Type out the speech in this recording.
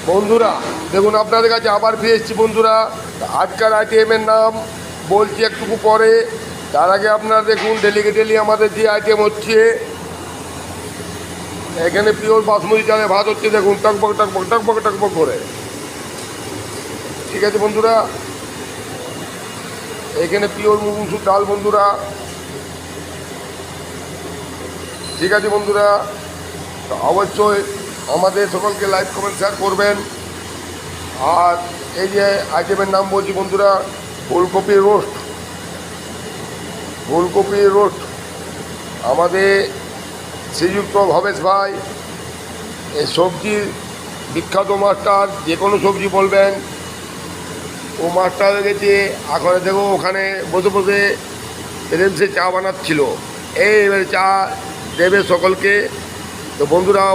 বন্ধুরা দেখুন আপনাদের কাছে আবার ফিরে এসেছি বন্ধুরা। আজকের আইটেমের নাম বলছি একটু পরে। তার আগে আপনারা দেখুন ডেলি আমাদের যে আইটেম হচ্ছে, এখানে পিওর বাসমতি চালে ভাত হচ্ছে। দেখুন টকবক টকবক টকবক টকবক করে। ঠিক আছে বন্ধুরা, এখানে পিওর মুগ মসুর ডাল বন্ধুরা। ঠিক আছে বন্ধুরা, তো অবশ্যই আমাদের সকলকে লাইক কমেন্ট শেয়ার করবেন। আর এই যে আইটেমের নাম বলছি বন্ধুরা, ফুলকপির রোস্ট। ফুলকপির রোস্ট আমাদের শ্রীযুক্ত ভবেশ ভাই এই সবজির বিখ্যাত মাস্টার। যে কোনো সবজি বলবেন ও মাস্টার গেছে। এখন দেখো ওখানে বসে বসে রেমসে চা বানাচ্ছিল। এবারে চা দেবে সকলকে। তো বন্ধুরা